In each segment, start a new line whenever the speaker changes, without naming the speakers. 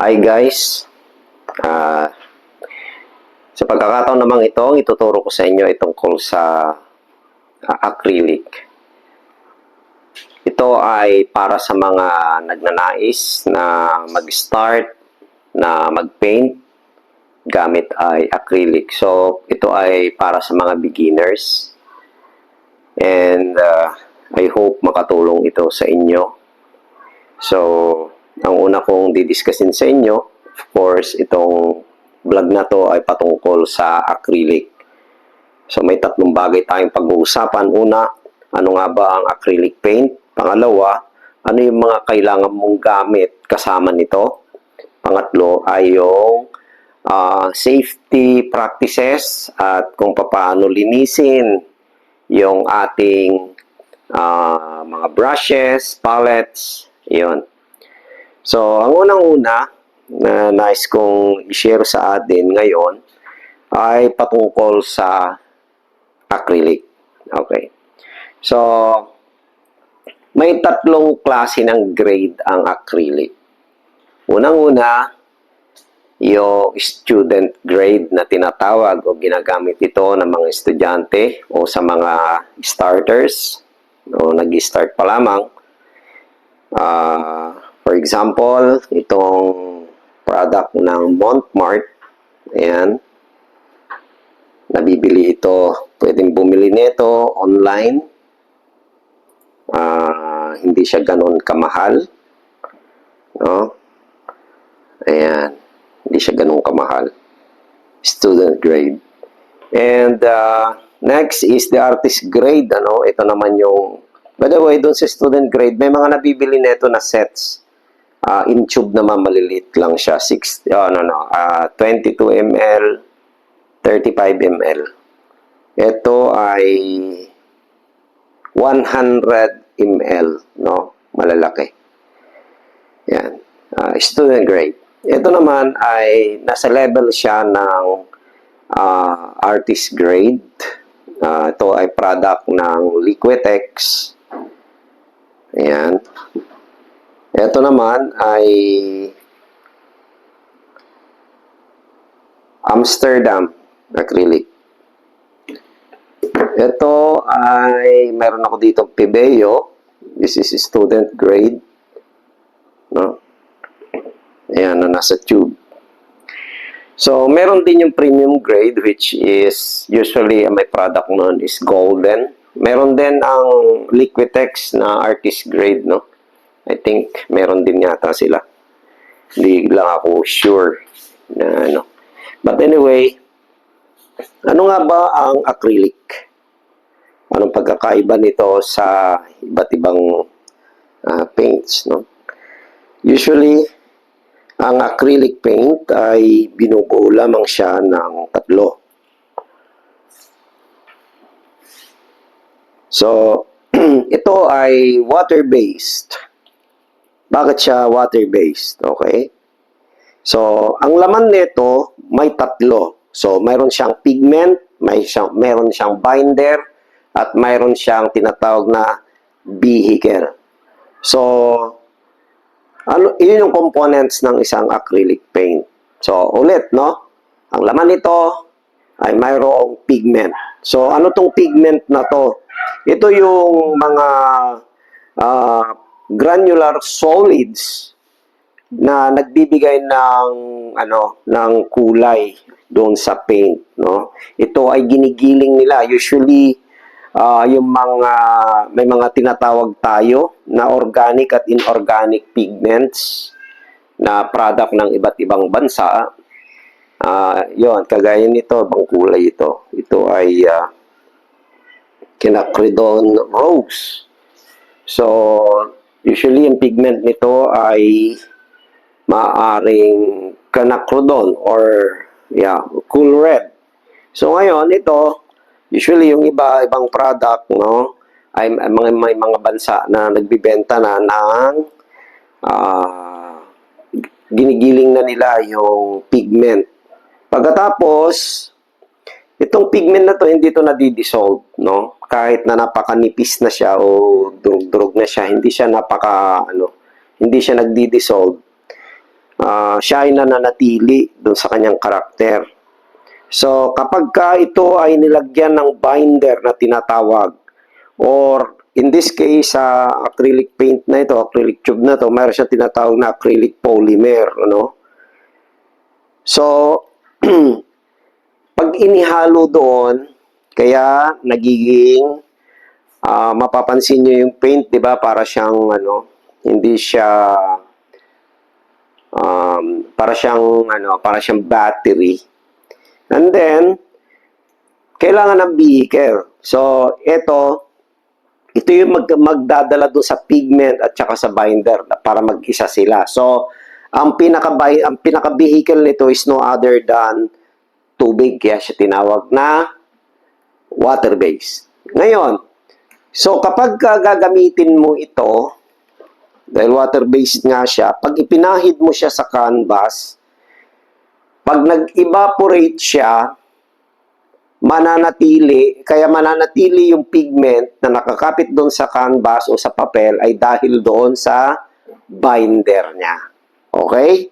Hi guys, Ah, sa pagkakataon namang ito, ituturo ko sa inyo tungkol sa acrylic. Ito ay para sa mga nagnanais na mag-start, na mag-paint, gamit ay acrylic. So, ito ay para sa mga beginners. And I hope makatulong ito sa inyo. So, ang una kong didiscusin sa inyo, of course, itong vlog na to ay patungkol sa acrylic. So, may tatlong bagay tayong pag-uusapan. Una, ano nga ba ang acrylic paint? Pangalawa, ano yung mga kailangan mong gamit kasama nito? Pangatlo ay yung safety practices at kung paano linisin yung ating mga brushes, palettes, yun. So, ang unang-una na nais kong i-share sa atin ngayon ay patungkol sa acrylic. Okay. So, may tatlong klase ng grade ang acrylic. Unang-una, yung student grade na tinatawag o ginagamit ito ng mga estudyante o sa mga starters o nag-start pa lamang. For example, itong product ng Montmart, ayan, nabibili ito, pwedeng bumili nito online, hindi siya ganun kamahal, no? Ayan, hindi siya ganun kamahal, student grade. And next is the artist grade, ano, ito naman yung, by the way, doon sa student grade, may mga nabibili nito na sets. In tube naman, maliliit lang siya. 22 ml, 35 ml. Ito ay 100 ml, no? Malalaki. Yan. Student grade. Ito naman ay nasa level siya ng artist grade. Ito ay product ng Liquitex. Ayan. Ito naman ay Amsterdam acrylic. Ito ay meron ako dito Pebeo. This is student grade. No? Ayan, na nasa tube. So, meron din yung premium grade which is usually may product noon is golden. Meron din ang Liquitex na artist grade, no? I think meron din yata sila. Hindi lang ako sure na ano. But anyway, ano nga ba ang acrylic? Anong pagkakaiba nito sa iba't ibang paints, no? Usually, ang acrylic paint ay binubuo lamang siya ng tatlo. So, ito ay water-based. Bakit siya water-based? Okay? So, ang laman nito may tatlo. So, mayroon siyang pigment, mayroon siyang binder, at mayroon siyang tinatawag na vehicle. So, yun yung components ng isang acrylic paint. So, ulit, no? Ang laman nito ay mayroong pigment. So, ano tong pigment na to? Ito yung mga granular solids na nagbibigay ng kulay doon sa paint, no? Ito ay ginigiling nila usually yung may mga tinatawag tayo na organic at inorganic pigments na product ng iba't ibang bansa. Yon, kagaya nito, bang kulay ito. Ito ay quinacridone rose. So, usually, yung pigment nito ay maaring quinacridone or cool red. So, ngayon, ito, usually, yung ibang product, no, ay may mga bansa na nagbibenta na ng ginigiling na nila yung pigment. Pagkatapos, itong pigment na to, hindi to nadidissolve, no? Kahit na napakanipis na siya o durug-durug na siya, hindi siya hindi siya nagdi-dissolve. siya ay nananatili doon sa kanyang karakter. So, kapag ka ito ay nilagyan ng binder na tinatawag, or in this case, sa acrylic paint na ito, acrylic tube na ito, mayroon siya tinatawag na acrylic polymer, ano? So, pag inihalo doon, kaya nagiging, mapapansin nyo yung paint, di ba, para siyang, hindi siya, para siyang battery. And then, kailangan ng vehicle. So, ito yung magdadala doon sa pigment at saka sa binder para mag-isa sila. So, ang pinaka-vehicle nito is no other than tubig. Kaya siya tinawag na water-based. Ngayon, so kapag gagamitin mo ito, dahil water-based nga siya, pag ipinahid mo siya sa canvas, pag nag-evaporate siya, mananatili yung pigment na nakakapit doon sa canvas o sa papel ay dahil doon sa binder niya. Okay?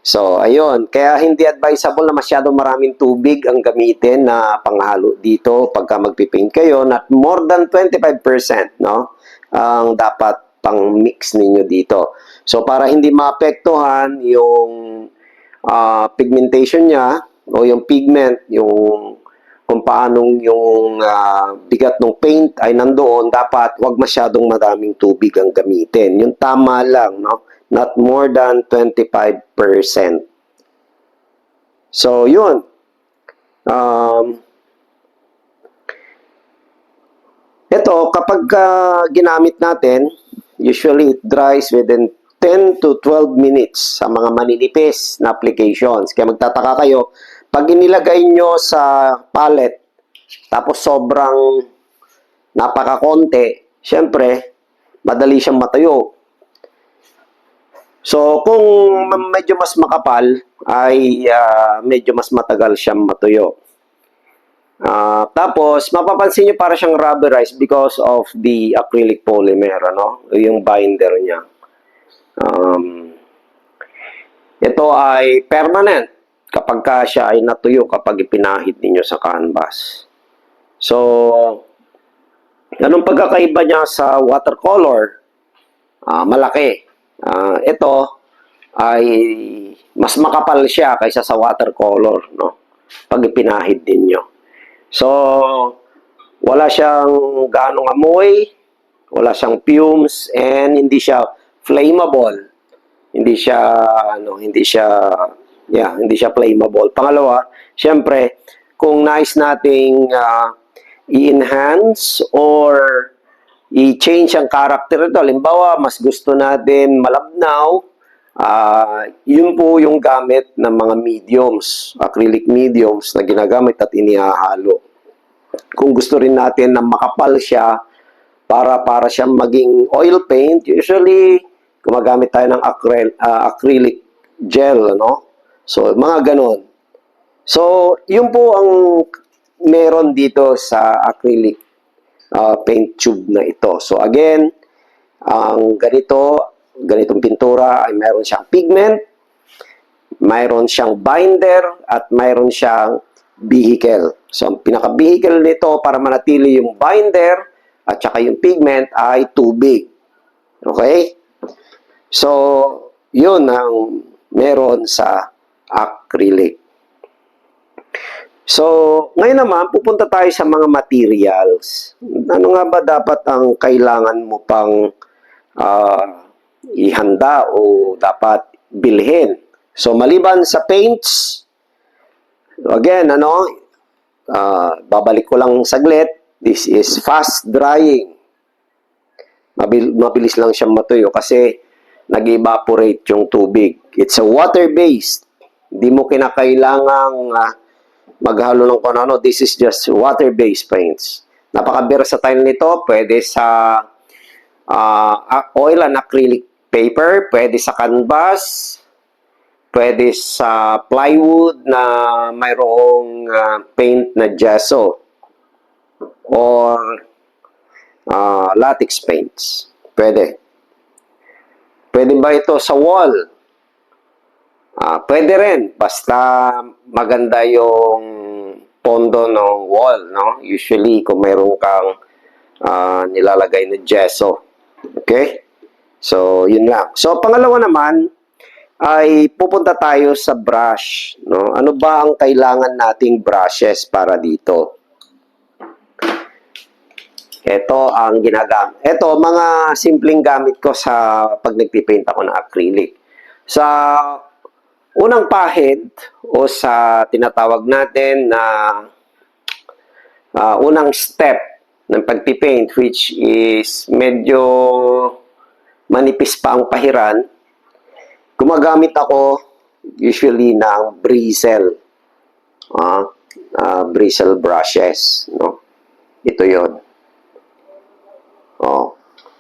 So, ayun. Kaya hindi advisable na masyadong maraming tubig ang gamitin na panghalo dito pagka magpipaint kayo. Not more than 25%, no? Ang dapat pang mix ninyo dito. So, para hindi maapektuhan yung pigmentation niya o yung pigment, kung paanong yung bigat ng paint ay nandoon, dapat wag masyadong madaming tubig ang gamitin. Yung tama lang, no? Not more than 25%. So, yun. Ito, kapag ginamit natin, usually it dries within 10 to 12 minutes sa mga maninipis na applications. Kaya magtataka kayo, pag inilagay nyo sa palette, tapos sobrang napakakonti, syempre, madali siyang matuyo. So, kung medyo mas makapal, ay medyo mas matagal siyang matuyo. Tapos, mapapansin nyo para siyang rubberized because of the acrylic polymer, yung binder niya. Ito ay permanent kapag siya ay natuyo kapag ipinahid ninyo sa canvas. So, anong pagkakaiba niya sa watercolor? Malaki. Ito ay mas makapal siya kaysa sa watercolor, no? Pag ipinahid ninyo. So, wala siyang ganong amoy, wala siyang fumes, and hindi siya flammable. Hindi siya flammable. Pangalawa, syempre, kung nais nating i-enhance or i-change ang character ito, halimbawa, mas gusto natin malabnaw, yun po yung gamit ng mga mediums, acrylic mediums na ginagamit at inihahalo. Kung gusto rin natin na makapal siya para siyang maging oil paint, usually gumagamit tayo ng acrylic gel, So, mga ganon. So, yun po ang meron dito sa acrylic paint tube na ito. So, again, ang ganitong pintura ay mayroon siyang pigment, mayroon siyang binder, at mayroon siyang vehicle. So, ang pinaka-vehicle nito para manatili yung binder at saka yung pigment ay tubig. Okay? So, yun ang meron sa acrylic. So, ngayon naman, pupunta tayo sa mga materials. Ano nga ba dapat ang kailangan mo pang ihanda o dapat bilhin? So, maliban sa paints, again, babalik ko lang saglit, this is fast drying. Mabilis lang siyang matuyo kasi nag-evaporate yung tubig. It's a water-based. Hindi mo kinakailangang maghalo ng kung ano. This is just water-based paints. Napaka-versatile nito. Pwede sa oil and acrylic paper. Pwede sa canvas. Pwede sa plywood na mayroong paint na gesso. Or latex paints. Pwede. Pwede ba ito sa wall? Pwede rin, basta maganda yung pondo ng wall, no? Usually, kung mayroon kang nilalagay na gesso. Okay? So, yun lang. So, pangalawa naman, ay pupunta tayo sa brush, no? Ano ba ang kailangan nating brushes para dito? Ito ang ginagamit. Ito, mga simpleng gamit ko sa pag nagpipaint ako ng acrylic. Sa unang pahid o sa tinatawag natin na unang step ng pagpipaint, which is medyo manipis pa ang pahiran, gumagamit ako usually ng bristle. Bristle brushes. No? Ito yon. Oh.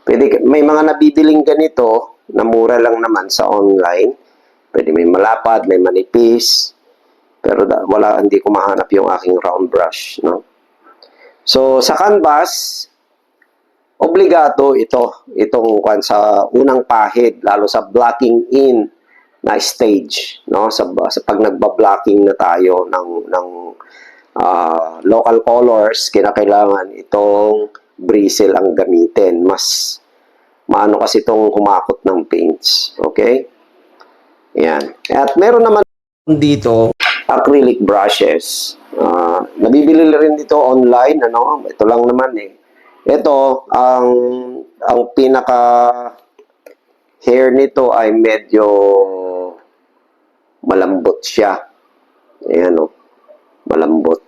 Pwede, may mga nabibiling ganito na mura lang naman sa online. Pwede may malapad, may manipis. Pero hindi ko mahanap yung aking round brush. No? So, sa canvas, obligado itong sa unang pahid, lalo sa blocking in na stage, no? Sa pag nagba-blocking na tayo ng local colors, kinakailangan itong bristle ang gamitin. Mas maano kasi itong humakot ng paints. Okay? Yan. At meron naman dito acrylic brushes. Nabibili rin dito online, ano? Ito lang naman eh. Ito, ang pinaka hair nito ay medyo malambot siya. Ayan o, malambot.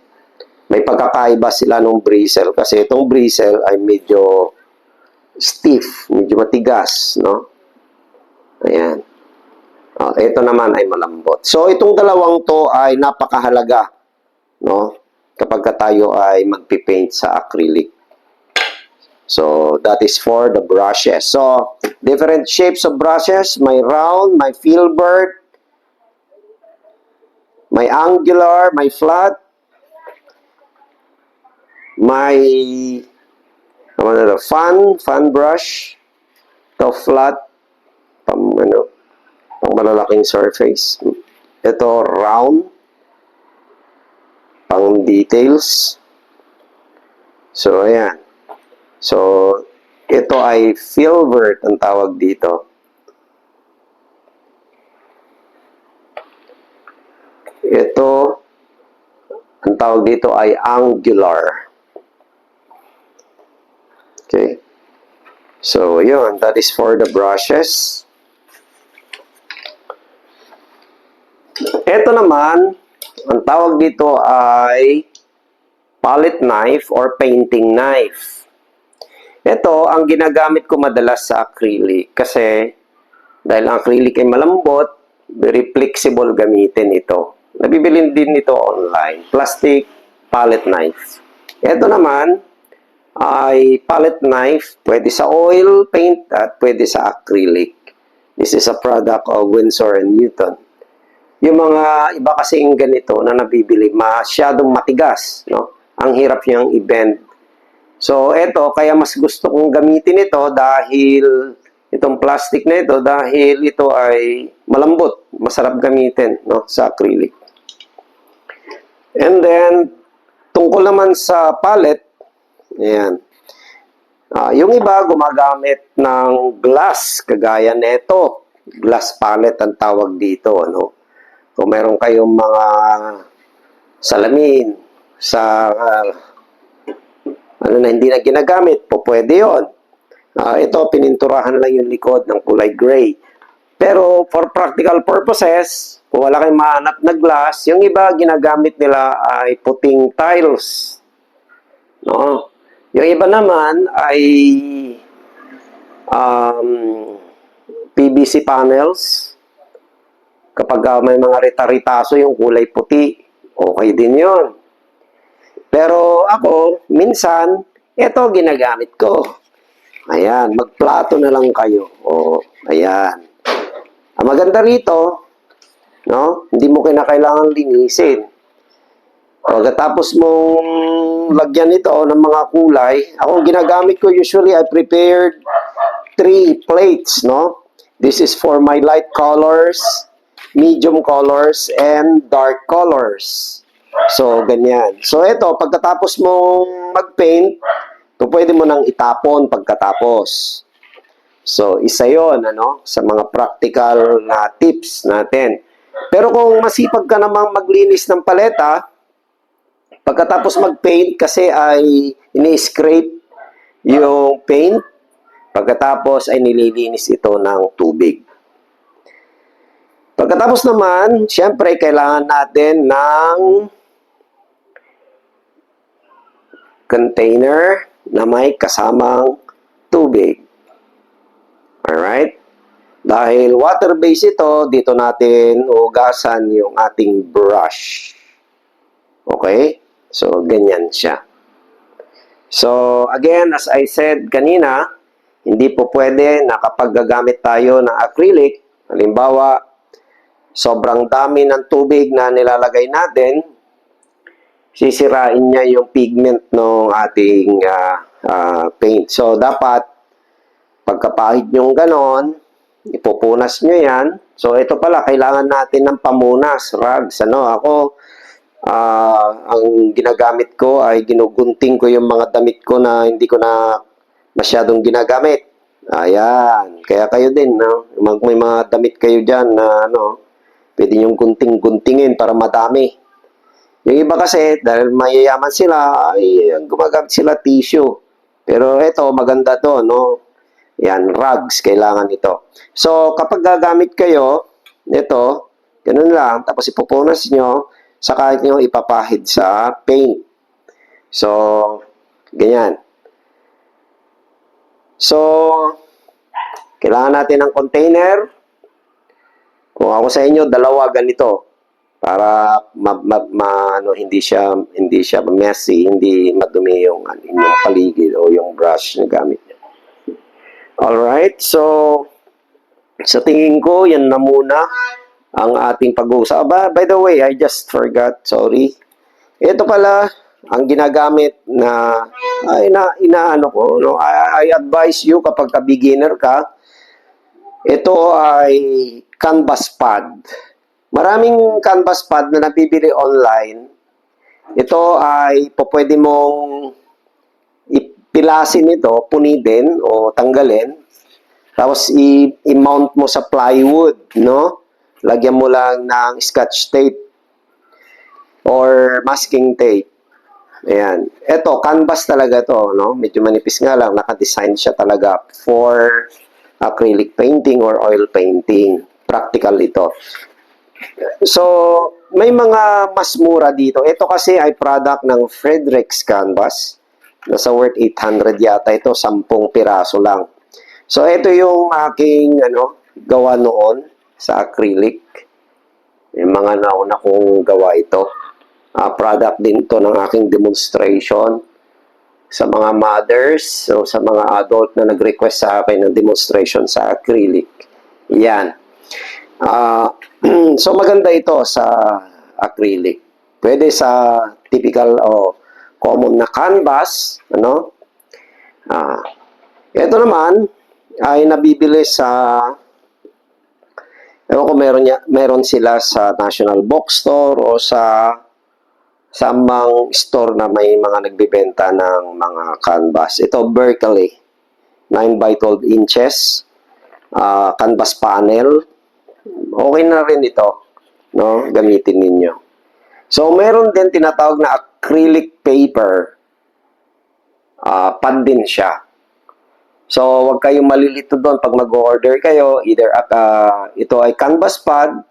May pagkakaiba sila ng bristle kasi itong bristle ay medyo stiff, medyo matigas, no? Ayan. Ito naman ay malambot. So, itong dalawang to ay napakahalaga, no? Kapag tayo ay magpipaint sa acrylic. So, that is for the brushes. So, different shapes of brushes. May round, may filbert, may angular, may flat, may fan brush, ito flat, pang malalaking surface. Ito round, pang details. So, ayan. So, ito ay filbert ang tawag dito. Ito, ang tawag dito ay angular. Okay. So, yun. That is for the brushes. Ito naman, ang tawag dito ay palette knife or painting knife. Ito, ang ginagamit ko madalas sa acrylic kasi dahil ang acrylic ay malambot, very flexible gamitin ito. Nabibili din ito online. Plastic palette knife. Ito naman ay palette knife, pwede sa oil paint at pwede sa acrylic. This is a product of Winsor & Newton. Yung mga iba kasing ganito na nabibili, masyadong matigas, no? Ang hirap niyang i-bend. So, ito, kaya mas gusto kong gamitin ito dahil itong plastic na ito, dahil ito ay malambot, masarap gamitin, no? Sa acrylic. And then, tungkol naman sa palette, ayan. Yung iba gumagamit ng glass, kagaya nito. Glass palette ang tawag dito, ano? Kung meron kayong mga salamin sa na hindi na ginagamit, po pwede yun. Ito, pininturahan lang yung likod ng kulay gray. Pero for practical purposes, kung wala kayong mahanap na glass, yung iba ginagamit nila ay puting tiles. No? Yung iba naman ay PVC panels. Kapag may mga rita-ritaso yung kulay puti, okay din yon. Pero ako, minsan, ito ginagamit ko. Ayan, magplato na lang kayo. O, ayan. Ang maganda rito, no? Hindi mo kinakailangan linisin. Pagkatapos mong lagyan ito ng mga kulay, ako ginagamit ko usually, I prepared 3 plates, no? This is for my light colors. medium colors, and dark colors. So, ganyan. So, ito, pagkatapos mong mag-paint, pwede mo nang itapon pagkatapos. So, isa yon ano, sa mga practical na tips natin. Pero kung masipag ka namang maglinis ng paleta, pagkatapos mag-paint kasi ay ini-scrape yung paint, pagkatapos ay nililinis ito ng tubig. Pagkatapos naman, syempre, kailangan natin ng container na may kasamang tubig. Alright? Dahil water-based ito, dito natin hugasan yung ating brush. Okay? So, ganyan siya. So, again, as I said kanina, hindi po pwede na kapag gagamit tayo ng acrylic, halimbawa, sobrang dami ng tubig na nilalagay natin, sisirain niya yung pigment ng ating paint. So, dapat, pagkapahid nyo ganon, ipupunas nyo yan. So, ito pala, kailangan natin ng pamunas, rags. Ako, ang ginagamit ko ay ginugunting ko yung mga damit ko na hindi ko na masyadong ginagamit. Ayan. Kaya kayo din, no? May mga damit kayo dyan na, pwede nyong gunting-guntingin para madami. Yung iba kasi, dahil mayayaman sila, ay gumagamit sila tissue. Pero ito, maganda to, no? Yan, rugs, kailangan ito. So, kapag gagamit kayo, ito, ganun lang, tapos ipupunas nyo, saka nyo ipapahid sa paint. So, ganyan. So, kailangan natin ng container. Kung ako sa inyo, dalawa ganito. Para hindi siya messy, hindi madumi yung inyong paligid o yung brush na gamit niya. Alright, so sa tingin ko, yan na muna ang ating pag-uusap. By the way, I just forgot, sorry. Ito pala, ang ginagamit na, inaano ko, no? I advise you kapag ka-beginner ka, ito ay canvas pad. Maraming canvas pad na nabibili online. Ito ay pwede mong ipilasin ito, punidin o tanggalin. Tapos i-mount mo sa plywood, no? Lagyan mo lang ng scotch tape or masking tape. Ayan. Ito, canvas talaga to, no? Medyo manipis nga lang, naka-design siya talaga for acrylic painting or oil painting. Practical ito. So, may mga mas mura dito. Ito kasi ay product ng Fredrix Canvas. Nasa worth 800 yata ito, 10 piraso lang. So, ito yung aking gawa noon sa acrylic. Yung mga nauna kong gawa ito. Product din to ng aking demonstration sa mga mothers o sa mga adult na nag-request sa akin ng demonstration sa acrylic. Yan. So, maganda ito sa acrylic. Pwede sa typical o common na canvas. Ito naman ay nabibili sa ewan ko, meron sila sa National Bookstore o sa mang store na may mga nagbibenta ng mga canvas. Ito, Berkeley. 9 by 12 inches. Canvas panel. Okay na rin ito, no? Gamitin ninyo. So, meron din tinatawag na acrylic paper. Pad din siya. So, wag kayong malilito doon pag mag-order kayo. Either ito ay canvas pad,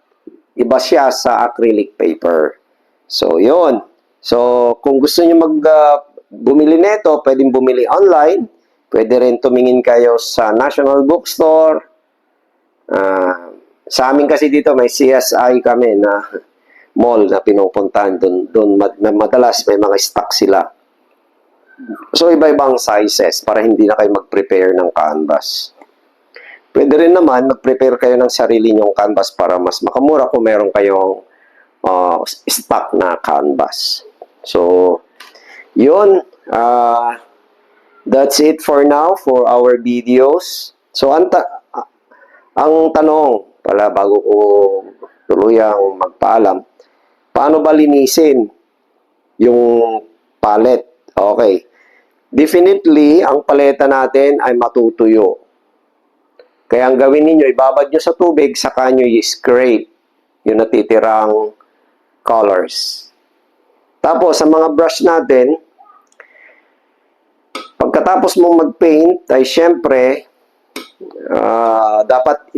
iba siya sa acrylic paper. So, yun. So, kung gusto niyo bumili nito, pwedeng bumili online. Pwede rin tumingin kayo sa National Bookstore. Sa amin kasi dito may CSI kami na mall na pinupuntahan. Doon madalas may mga stock sila. So, iba-ibang sizes para hindi na kayo mag-prepare ng canvas. Pwede rin naman mag-prepare kayo ng sarili nyong canvas para mas makamura kung meron kayong stock na canvas. So, yun. That's it for now for our videos. So, ang tanong pala bago ko tuluyang magpaalam. Paano ba linisin yung pallet? Okay. Definitely, ang paleta natin ay matutuyo. Kaya ang gawin ninyo, ibabad nyo sa tubig, saka nyo i-scrape yung natitirang colors. Tapos, sa mga brush natin, pagkatapos mong mag-paint, ay syempre, dapat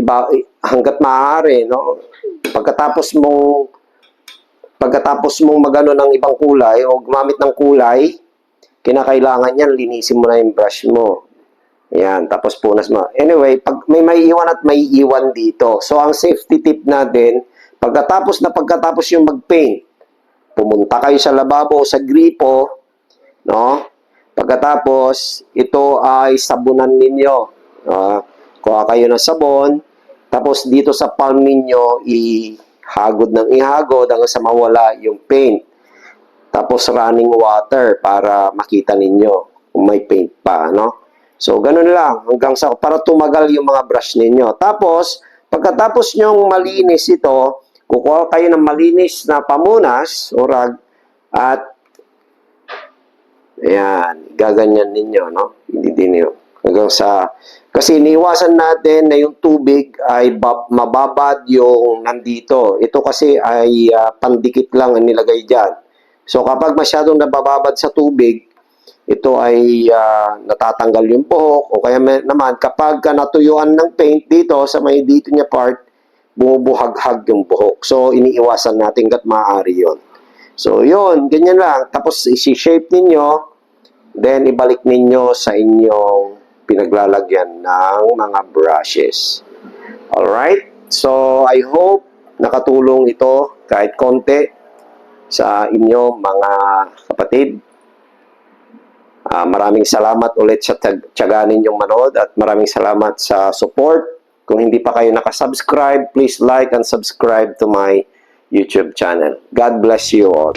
hanggat maaari, no? Pagkatapos mong magano ng ibang kulay o gumamit ng kulay, kinakailangan yan, linisin mo na yung brush mo. Ayan, tapos punas mo. Anyway, pag may maiiwan at may iwan dito. So, ang safety tip natin, pagkatapos yung mag-paint, pumunta kayo sa lababo o sa gripo, no? Pagkatapos, ito ay sabunan ninyo. Kuha kayo ng sabon, tapos dito sa palm ninyo, ihagod hanggang sa mawala yung paint. Tapos running water para makita ninyo kung may paint pa, no? So, ganun lang hanggang sa para tumagal yung mga brush ninyo. Tapos, pagkatapos nyong malinis ito, kukuha kayo ng malinis na pamunas o rag at ayan, gaganyan ninyo, no? Hindi din yun. Hanggang sa kasi iniwasan natin na yung tubig ay mababad yung nandito. Ito kasi ay pandikit lang ang nilagay dyan. So, kapag masyadong nabababad sa tubig, ito ay natatanggal yung buhok o kaya naman kapag natuyuan ng paint dito sa may dito niya part, bumubuhaghag yung buhok. So, iniiwasan natin kat maaari yon. So, yun, ganyan lang. Tapos, isi-shape ninyo, then ibalik ninyo sa inyong pinaglalagyan ng mga brushes. Alright? So, I hope nakatulong ito kahit konti sa inyo mga kapatid. Maraming salamat ulit sa tiyaga ninyong manood at maraming salamat sa support. Kung hindi pa kayo nakasubscribe, please like and subscribe to my YouTube channel. God bless you all.